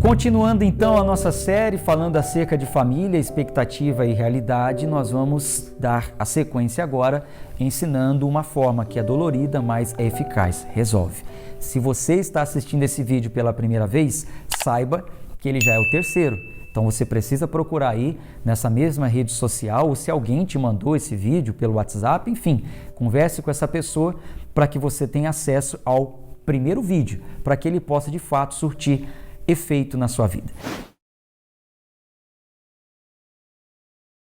Continuando então a nossa série falando acerca de família, expectativa e realidade, nós vamos dar a sequência agora ensinando uma forma que é dolorida, mas é eficaz, resolve. Se você está assistindo esse vídeo pela primeira vez, saiba que ele já é o terceiro. Então você precisa procurar aí nessa mesma rede social ou se alguém te mandou esse vídeo pelo WhatsApp, enfim, converse com essa pessoa para que você tenha acesso ao primeiro vídeo, para que ele possa de fato surtir efeito na sua vida.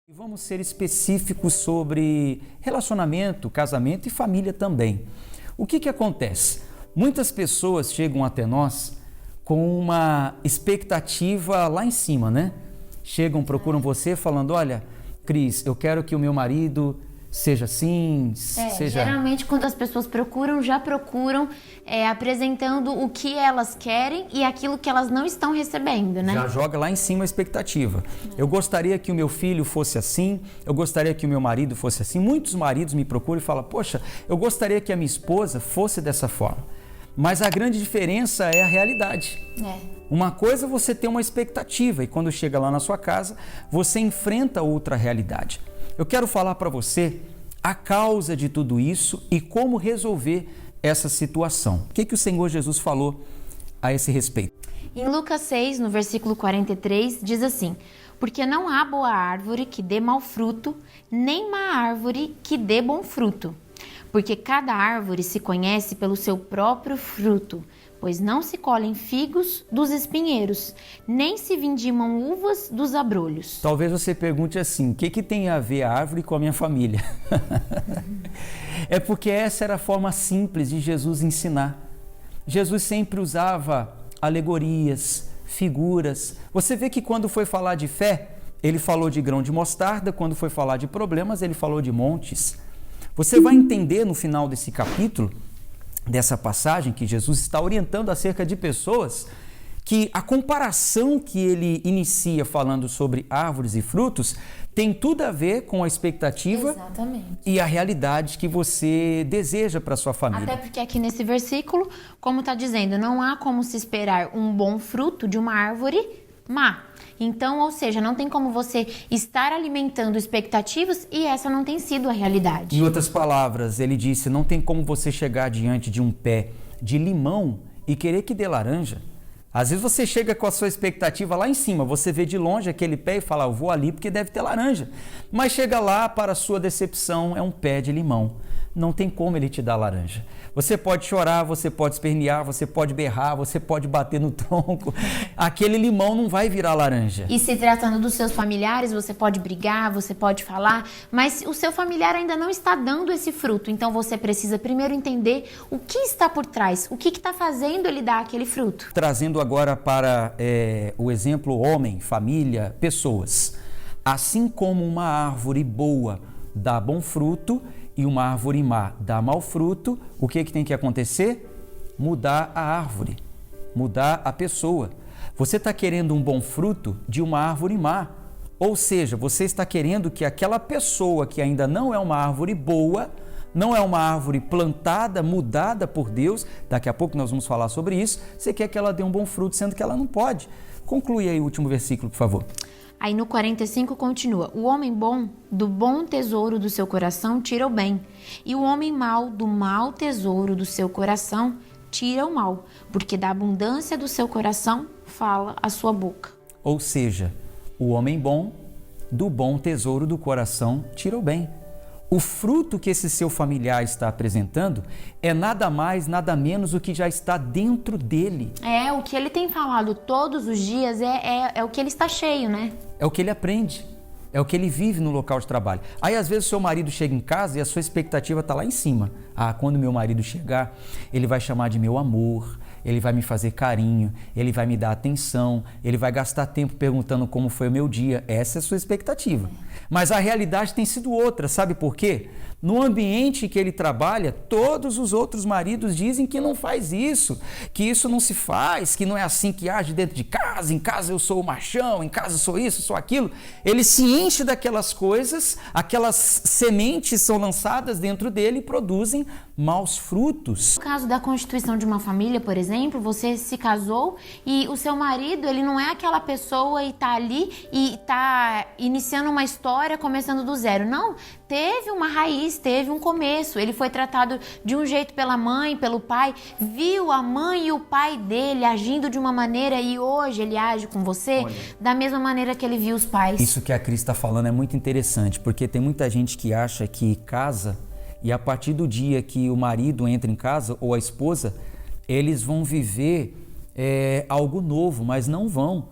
E vamos ser específicos sobre relacionamento, casamento e família também. O que acontece? Muitas pessoas chegam até nós com uma expectativa lá em cima, né? Chegam, procuram você falando, olha, Cris, eu quero que o meu marido seja assim, seja... Geralmente quando as pessoas procuram, já procuram apresentando o que elas querem e aquilo que elas não estão recebendo, né? Já joga lá em cima a expectativa. Eu gostaria que o meu filho fosse assim, eu gostaria que o meu marido fosse assim. Muitos maridos me procuram e falam, poxa, eu gostaria que a minha esposa fosse dessa forma. Mas a grande diferença é a realidade. Uma coisa é você ter uma expectativa e quando chega lá na sua casa, você enfrenta outra realidade. Eu quero falar para você a causa de tudo isso e como resolver essa situação. O que o Senhor Jesus falou a esse respeito? Em Lucas 6, no versículo 43, diz assim: porque não há boa árvore que dê mau fruto, nem má árvore que dê bom fruto. Porque cada árvore se conhece pelo seu próprio fruto, pois não se colhem figos dos espinheiros, nem se vindimam uvas dos abrolhos. Talvez você pergunte assim, o que tem a ver a árvore com a minha família? É porque essa era a forma simples de Jesus ensinar. Jesus sempre usava alegorias, figuras. Você vê que quando foi falar de fé, ele falou de grão de mostarda, quando foi falar de problemas, ele falou de montes. Você vai entender no final desse capítulo, dessa passagem, que Jesus está orientando acerca de pessoas, que a comparação que ele inicia falando sobre árvores e frutos tem tudo a ver com a expectativa e a realidade que você deseja para a sua família. Até porque aqui nesse versículo, como está dizendo, não há como se esperar um bom fruto de uma árvore má. Então, ou seja, não tem como você estar alimentando expectativas e essa não tem sido a realidade. Em outras palavras, ele disse, não tem como você chegar diante de um pé de limão e querer que dê laranja. Às vezes você chega com a sua expectativa lá em cima, você vê de longe aquele pé e fala, eu vou ali porque deve ter laranja. Mas chega lá, para a sua decepção, é um pé de limão. Não tem como ele te dar laranja. Você pode chorar, você pode espernear, você pode berrar, você pode bater no tronco. Aquele limão não vai virar laranja. E se tratando dos seus familiares, você pode brigar, você pode falar, mas o seu familiar ainda não está dando esse fruto. Então você precisa primeiro entender o que está por trás, o que está fazendo ele dar aquele fruto. Trazendo agora para o exemplo homem, família, pessoas. Assim como uma árvore boa dá bom fruto, e uma árvore má dá mau fruto, o que tem que acontecer? Mudar a árvore, mudar a pessoa. Você está querendo um bom fruto de uma árvore má, ou seja, você está querendo que aquela pessoa que ainda não é uma árvore boa, não é uma árvore plantada, mudada por Deus, daqui a pouco nós vamos falar sobre isso, você quer que ela dê um bom fruto, sendo que ela não pode. Conclui aí o último versículo, por favor. Aí no 45 continua, o homem bom do bom tesouro do seu coração tira o bem, e o homem mau do mau tesouro do seu coração tira o mal, porque da abundância do seu coração fala a sua boca. Ou seja, o homem bom do bom tesouro do coração tira o bem. O fruto que esse seu familiar está apresentando é nada mais, nada menos do que já está dentro dele. O que ele tem falado todos os dias é o que ele está cheio, né? É o que ele aprende, é o que ele vive no local de trabalho. Aí às vezes o seu marido chega em casa e a sua expectativa está lá em cima. Quando meu marido chegar, ele vai chamar de meu amor, ele vai me fazer carinho, ele vai me dar atenção, ele vai gastar tempo perguntando como foi o meu dia. Essa é a sua expectativa. Mas a realidade tem sido outra, sabe por quê? No ambiente que ele trabalha, todos os outros maridos dizem que não faz isso, que isso não se faz, que não é assim que age dentro de casa, em casa eu sou o machão, em casa eu sou isso, sou aquilo. Ele se enche daquelas coisas, aquelas sementes são lançadas dentro dele e produzem maus frutos. No caso da constituição de uma família, por exemplo, você se casou e o seu marido, ele não é aquela pessoa e tá ali e tá iniciando uma história começando do zero. Não, teve uma raiz, teve um começo. Ele foi tratado de um jeito pela mãe, pelo pai, viu a mãe e o pai dele agindo de uma maneira e hoje ele age com você da mesma maneira que ele viu os pais. Isso que a Cris está falando é muito interessante, porque tem muita gente que acha que casa e a partir do dia que o marido entra em casa ou a esposa, eles vão viver algo novo, mas não vão.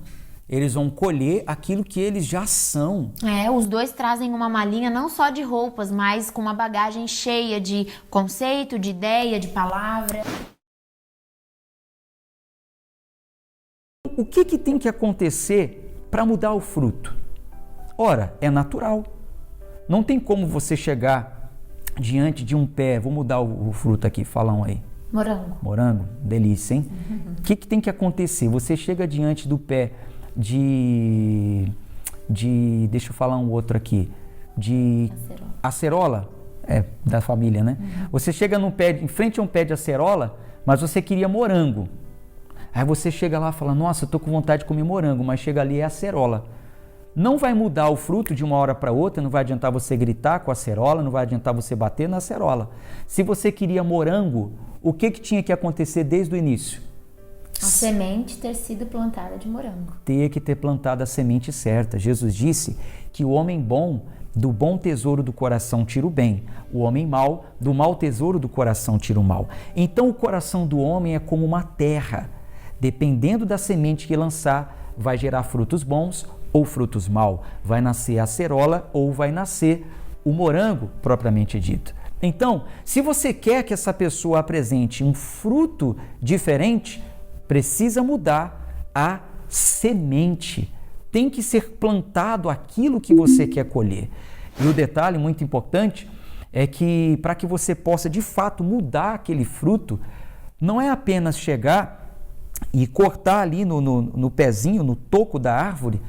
Eles vão colher aquilo que eles já são. Os dois trazem uma malinha não só de roupas, mas com uma bagagem cheia de conceito, de ideia, de palavra. O que tem que acontecer para mudar o fruto? Ora, é natural. Não tem como você chegar diante de um pé, vou mudar o fruto aqui, falam aí. Morango. Morango, delícia, hein? O que tem que acontecer? Você chega diante do pé deixa eu falar um outro aqui, de acerola, da família, né? Você chega em frente a um pé de acerola, mas você queria morango. Aí você chega lá e fala, nossa, eu tô com vontade de comer morango, mas chega ali é acerola. Não vai mudar o fruto de uma hora para outra, não vai adiantar você gritar com a acerola, não vai adiantar você bater na acerola. Se você queria morango, o que tinha que acontecer desde o início? A semente ter sido plantada de morango. Ter que ter plantado a semente certa. Jesus disse que o homem bom, do bom tesouro do coração tira o bem. O homem mau, do mau tesouro do coração tira o mal. Então o coração do homem é como uma terra. Dependendo da semente que lançar, vai gerar frutos bons ou frutos maus. Vai nascer a acerola ou vai nascer o morango, propriamente dito. Então, se você quer que essa pessoa apresente um fruto diferente, precisa mudar a semente. Tem que ser plantado aquilo que você quer colher. E o detalhe muito importante é que para que você possa de fato mudar aquele fruto, não é apenas chegar e cortar ali no pezinho, no toco da árvore,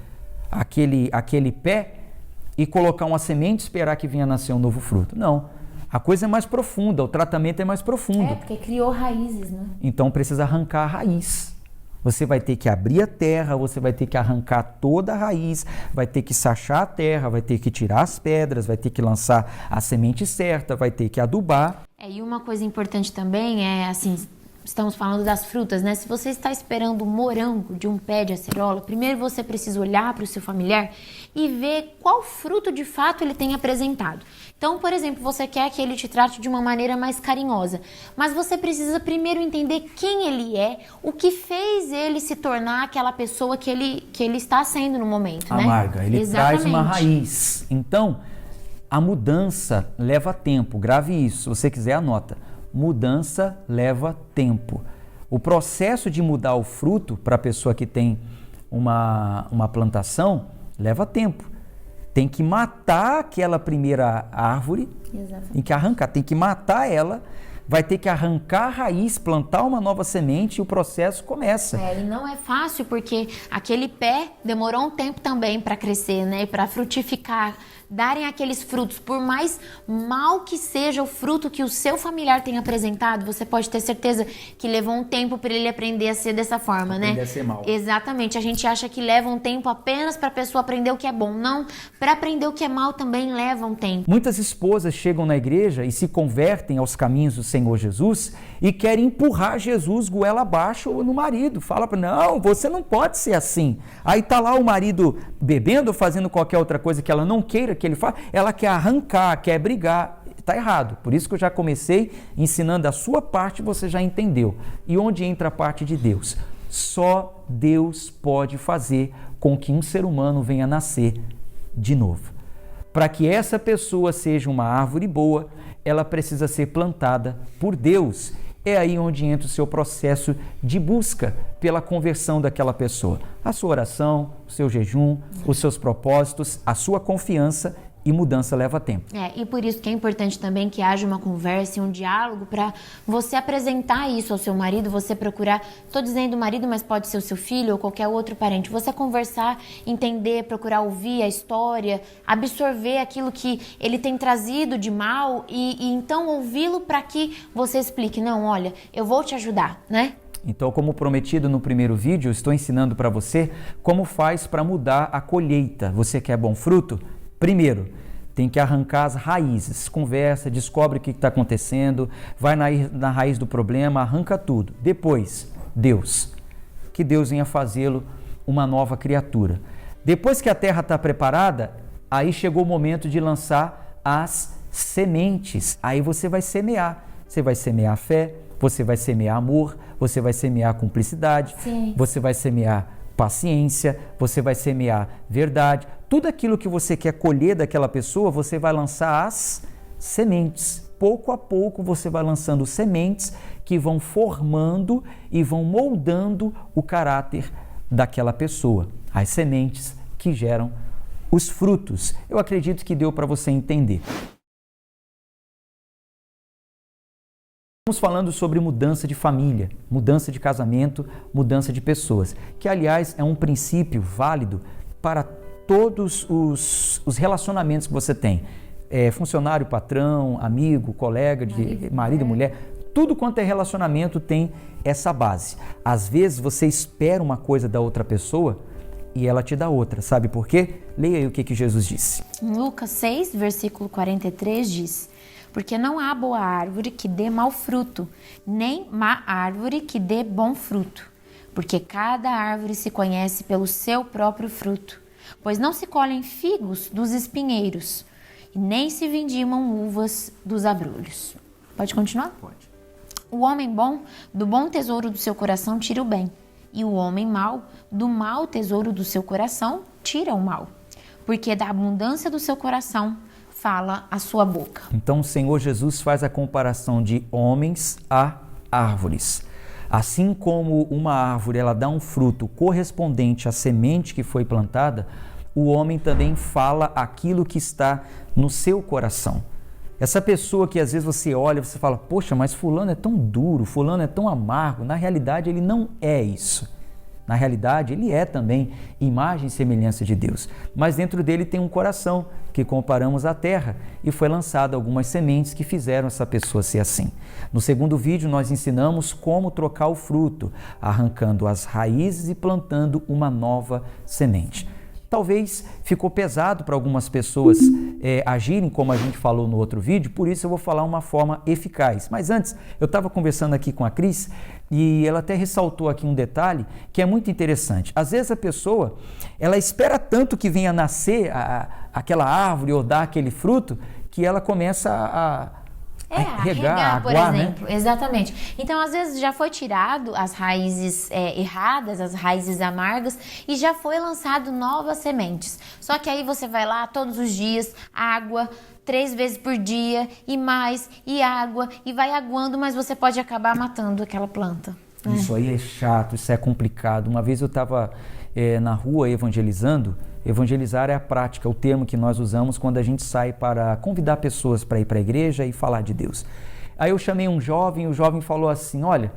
aquele pé e colocar uma semente e esperar que venha nascer um novo fruto. Não. A coisa é mais profunda, o tratamento é mais profundo. Porque criou raízes, né? Então precisa arrancar a raiz. Você vai ter que abrir a terra, você vai ter que arrancar toda a raiz, vai ter que sachar a terra, vai ter que tirar as pedras, vai ter que lançar a semente certa, vai ter que adubar. E uma coisa importante também é, assim, estamos falando das frutas, né? Se você está esperando morango de um pé de acerola, primeiro você precisa olhar para o seu familiar e ver qual fruto de fato ele tem apresentado. Então, por exemplo, você quer que ele te trate de uma maneira mais carinhosa, mas você precisa primeiro entender quem ele é, o que fez ele se tornar aquela pessoa que ele está sendo no momento, né? Amarga, ele Exatamente. traz uma raiz. Então, a mudança leva tempo, grave isso, se você quiser anota. Mudança leva tempo. O processo de mudar o fruto para a pessoa que tem uma plantação leva tempo. Tem que matar aquela primeira árvore, tem que arrancar, tem que matar ela, vai ter que arrancar a raiz, plantar uma nova semente e o processo começa. E não é fácil porque aquele pé demorou um tempo também para crescer, né? Para frutificar, darem aqueles frutos. Por mais mal que seja o fruto que o seu familiar tem apresentado, você pode ter certeza que levou um tempo para ele aprender a ser dessa forma, né? Aprender a ser mal. Exatamente. A gente acha que leva um tempo apenas para a pessoa aprender o que é bom. Não, para aprender o que é mal também leva um tempo. Muitas esposas chegam na igreja e se convertem aos caminhos do Senhor Jesus e querem empurrar Jesus goela abaixo no marido. Fala para não, você não pode ser assim. Aí tá lá o marido bebendo ou fazendo qualquer outra coisa que ela não queira que ele faça, ela quer arrancar, quer brigar. Está errado. Por isso que eu já comecei ensinando a sua parte, você já entendeu. E onde entra a parte de Deus? Só Deus pode fazer com que um ser humano venha nascer de novo. Para que essa pessoa seja uma árvore boa, ela precisa ser plantada por Deus. É aí onde entra o seu processo de busca pela conversão daquela pessoa. A sua oração, o seu jejum, os seus propósitos, a sua confiança E mudança leva tempo. E por isso que é importante também que haja uma conversa e um diálogo para você apresentar isso ao seu marido, você procurar, estou dizendo marido, mas pode ser o seu filho ou qualquer outro parente, você conversar, entender, procurar ouvir a história, absorver aquilo que ele tem trazido de mal e então ouvi-lo para que você explique, não, olha, eu vou te ajudar, né? Então, como prometido no primeiro vídeo, eu estou ensinando para você como faz para mudar a colheita. Você quer bom fruto? Primeiro, tem que arrancar as raízes, conversa, descobre o que está acontecendo, vai na raiz do problema, arranca tudo. Depois, Deus, que Deus venha fazê-lo uma nova criatura. Depois que a terra está preparada, aí chegou o momento de lançar as sementes. Aí você vai semear fé, você vai semear amor, você vai semear cumplicidade, Sim. Você vai semear paciência, você vai semear verdade, tudo aquilo que você quer colher daquela pessoa, você vai lançar as sementes. Pouco a pouco você vai lançando sementes que vão formando e vão moldando o caráter daquela pessoa. As sementes que geram os frutos. Eu acredito que deu para você entender. Estamos falando sobre mudança de família, mudança de casamento, mudança de pessoas, que aliás é um princípio válido para todos os relacionamentos que você tem. Funcionário, patrão, amigo, colega, marido, mulher, tudo quanto é relacionamento tem essa base. Às vezes você espera uma coisa da outra pessoa e ela te dá outra, sabe por quê? Leia aí o que Jesus disse. Em Lucas 6, versículo 43 diz: porque não há boa árvore que dê mau fruto, nem má árvore que dê bom fruto. Porque cada árvore se conhece pelo seu próprio fruto. Pois não se colhem figos dos espinheiros, e nem se vindimam uvas dos abrolhos. Pode continuar? Pode. O homem bom, do bom tesouro do seu coração, tira o bem. E o homem mau, do mau tesouro do seu coração, tira o mal. Porque da abundância do seu coração fala a sua boca. Então o Senhor Jesus faz a comparação de homens a árvores. Assim como uma árvore ela dá um fruto correspondente à semente que foi plantada, o homem também fala aquilo que está no seu coração. Essa pessoa que às vezes você olha e você fala, poxa, mas fulano é tão duro, fulano é tão amargo. Na realidade ele não é isso. Na realidade, ele é também imagem e semelhança de Deus. Mas dentro dele tem um coração que comparamos à terra e foi lançado algumas sementes que fizeram essa pessoa ser assim. No segundo vídeo, nós ensinamos como trocar o fruto, arrancando as raízes e plantando uma nova semente. Talvez ficou pesado para algumas pessoas agirem como a gente falou no outro vídeo, por isso eu vou falar uma forma eficaz. Mas antes, eu estava conversando aqui com a Cris e ela até ressaltou aqui um detalhe que é muito interessante. Às vezes a pessoa, ela espera tanto que venha nascer aquela árvore ou dar aquele fruto, que ela começa a regar, por aguar, exemplo. né? Exatamente. Então, às vezes, já foi tirado as raízes erradas, as raízes amargas, e já foi lançado novas sementes. Só que aí você vai lá todos os dias, água, 3 vezes por dia, e mais, e água, e vai aguando, mas você pode acabar matando aquela planta. Né? Isso aí é chato, isso é complicado. Uma vez eu estava na rua evangelizando. Evangelizar é a prática, o termo que nós usamos quando a gente sai para convidar pessoas para ir para a igreja e falar de Deus. Aí eu chamei um jovem, o jovem falou assim, olha,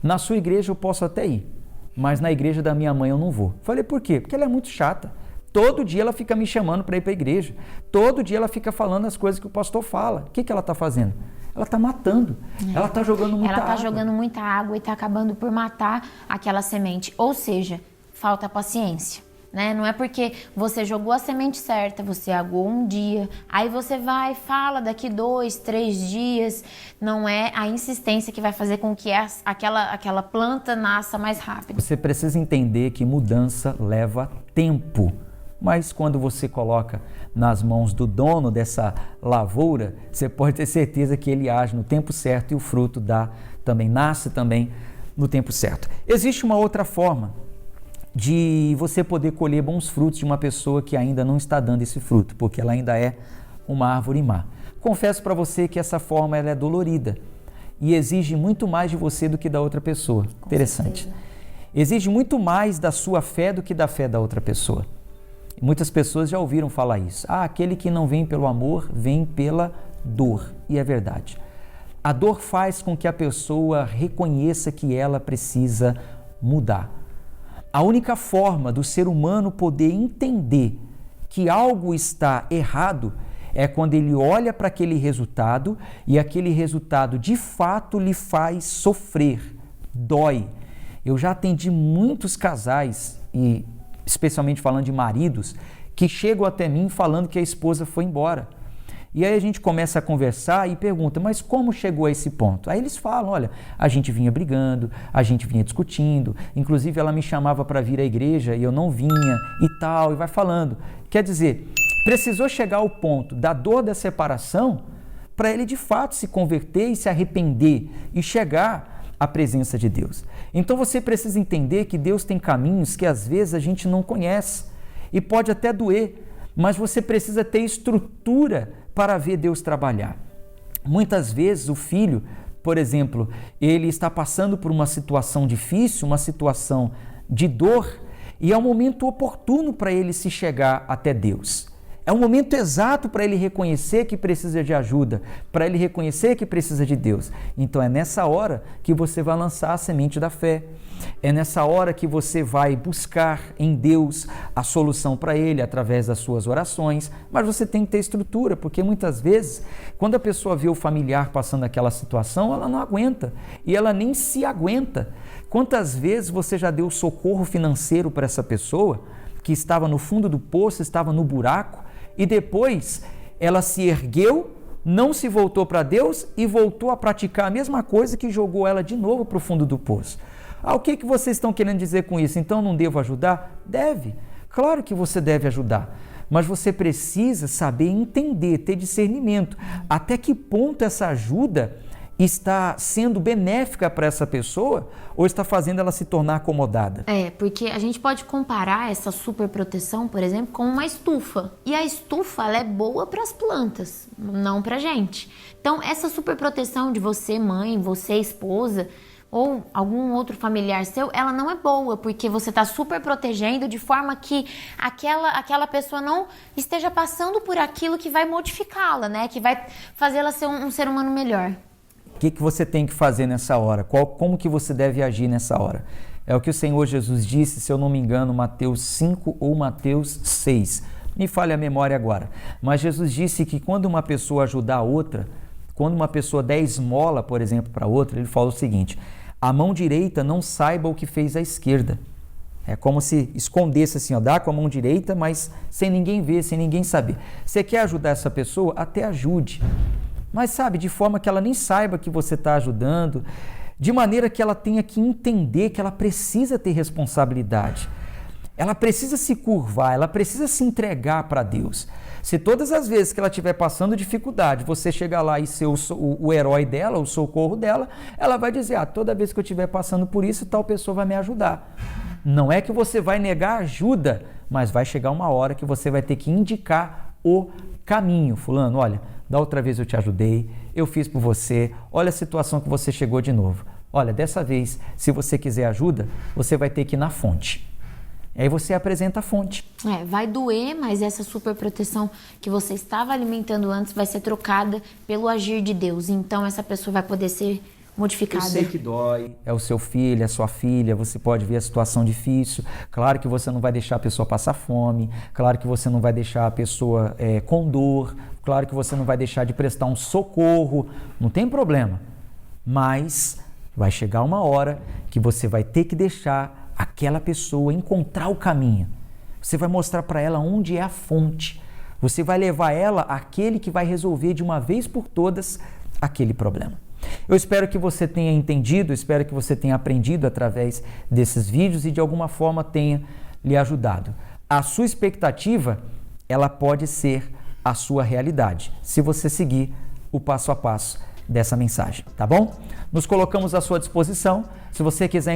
na sua igreja eu posso até ir, mas na igreja da minha mãe eu não vou. Falei, por quê? Porque ela é muito chata. Todo dia ela fica me chamando para ir para a igreja. Todo dia ela fica falando as coisas que o pastor fala. O que ela está fazendo? Ela está matando. Ela está jogando muita água. Ela está jogando muita água e está acabando por matar aquela semente. Ou seja, falta paciência. Né? Não é porque você jogou a semente certa, você aguou um dia, aí você vai, fala daqui 2, 3 dias, não é a insistência que vai fazer com que aquela planta nasça mais rápido. Você precisa entender que mudança leva tempo, mas quando você coloca nas mãos do dono dessa lavoura, você pode ter certeza que ele age no tempo certo e o fruto nasce também no tempo certo. Existe uma outra forma de você poder colher bons frutos de uma pessoa que ainda não está dando esse fruto, porque ela ainda é uma árvore má. Confesso para você que essa forma ela é dolorida e exige muito mais de você do que da outra pessoa. Interessante. Exige muito mais da sua fé do que da fé da outra pessoa. Muitas pessoas já ouviram falar isso. Aquele que não vem pelo amor, vem pela dor. E é verdade. A dor faz com que a pessoa reconheça que ela precisa mudar. A única forma do ser humano poder entender que algo está errado é quando ele olha para aquele resultado e aquele resultado de fato lhe faz sofrer, dói. Eu já atendi muitos casais, e especialmente falando de maridos, que chegam até mim falando que a esposa foi embora. E aí a gente começa a conversar e pergunta, mas como chegou a esse ponto? Aí eles falam, olha, a gente vinha brigando, a gente vinha discutindo, inclusive ela me chamava para vir à igreja e eu não vinha e tal, e vai falando. Quer dizer, precisou chegar ao ponto da dor da separação para ele de fato se converter e se arrepender e chegar à presença de Deus. Então você precisa entender que Deus tem caminhos que às vezes a gente não conhece e pode até doer, mas você precisa ter estrutura para ver Deus trabalhar. Muitas vezes o filho, por exemplo, ele está passando por uma situação difícil, uma situação de dor, e é um momento oportuno para ele se chegar até Deus. É um momento exato para ele reconhecer que precisa de ajuda, para ele reconhecer que precisa de Deus. Então é nessa hora que você vai lançar a semente da fé. É nessa hora que você vai buscar em Deus a solução para ele através das suas orações, mas você tem que ter estrutura, porque muitas vezes, quando a pessoa vê o familiar passando aquela situação, ela não aguenta e ela nem se aguenta. Quantas vezes você já deu socorro financeiro para essa pessoa que estava no fundo do poço, estava no buraco, e depois ela se ergueu, não se voltou para Deus e voltou a praticar a mesma coisa que jogou ela de novo para o fundo do poço? O que vocês estão querendo dizer com isso? Então não devo ajudar? Deve. Claro que você deve ajudar. Mas você precisa saber entender, ter discernimento. Até que ponto essa ajuda está sendo benéfica para essa pessoa ou está fazendo ela se tornar acomodada? Porque a gente pode comparar essa superproteção, por exemplo, com uma estufa. E a estufa, ela é boa para as plantas, não para a gente. Então, essa superproteção de você, mãe, você, esposa, ou algum outro familiar seu, ela não é boa, porque você está super protegendo de forma que aquela pessoa não esteja passando por aquilo que vai modificá-la, né? Que vai fazê-la ser um ser humano melhor. O que você tem que fazer nessa hora? Como que você deve agir nessa hora? É o que o Senhor Jesus disse, se eu não me engano, Mateus 5 ou Mateus 6. Me falha a memória agora. Mas Jesus disse que quando uma pessoa ajudar a outra, quando uma pessoa der esmola, por exemplo, para outra, ele fala o seguinte: a mão direita não saiba o que fez a esquerda. É como se escondesse assim, dá com a mão direita, mas sem ninguém ver, sem ninguém saber. Você quer ajudar essa pessoa? Até ajude. Mas sabe, de forma que ela nem saiba que você está ajudando, de maneira que ela tenha que entender que ela precisa ter responsabilidade. Ela precisa se curvar, ela precisa se entregar para Deus. Se todas as vezes que ela estiver passando dificuldade, você chegar lá e ser o herói dela, o socorro dela, ela vai dizer, toda vez que eu estiver passando por isso, tal pessoa vai me ajudar. Não é que você vai negar ajuda, mas vai chegar uma hora que você vai ter que indicar o caminho. Fulano, olha, da outra vez eu te ajudei, eu fiz por você, olha a situação que você chegou de novo. Olha, dessa vez, se você quiser ajuda, você vai ter que ir na fonte. Aí você apresenta a fonte. Vai doer, mas essa superproteção que você estava alimentando antes vai ser trocada pelo agir de Deus. Então essa pessoa vai poder ser modificada. Eu sei que dói, é o seu filho, é a sua filha, você pode ver a situação difícil. Claro que você não vai deixar a pessoa passar fome, claro que você não vai deixar a pessoa com dor, claro que você não vai deixar de prestar um socorro, não tem problema. Mas vai chegar uma hora que você vai ter que deixar aquela pessoa encontrar o caminho. Você vai mostrar para ela onde é a fonte. Você vai levar ela àquele que vai resolver de uma vez por todas aquele problema. Eu espero que você tenha entendido, espero que você tenha aprendido através desses vídeos e de alguma forma tenha lhe ajudado. A sua expectativa, ela pode ser a sua realidade, se você seguir o passo a passo dessa mensagem, tá bom? Nos colocamos à sua disposição. Se você quiser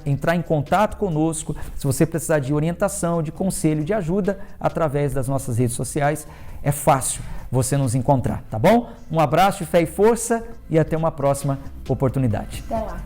entrar em contato conosco, se você precisar de orientação, de conselho, de ajuda, através das nossas redes sociais, é fácil você nos encontrar, tá bom? Um abraço de fé e força e até uma próxima oportunidade. Até lá.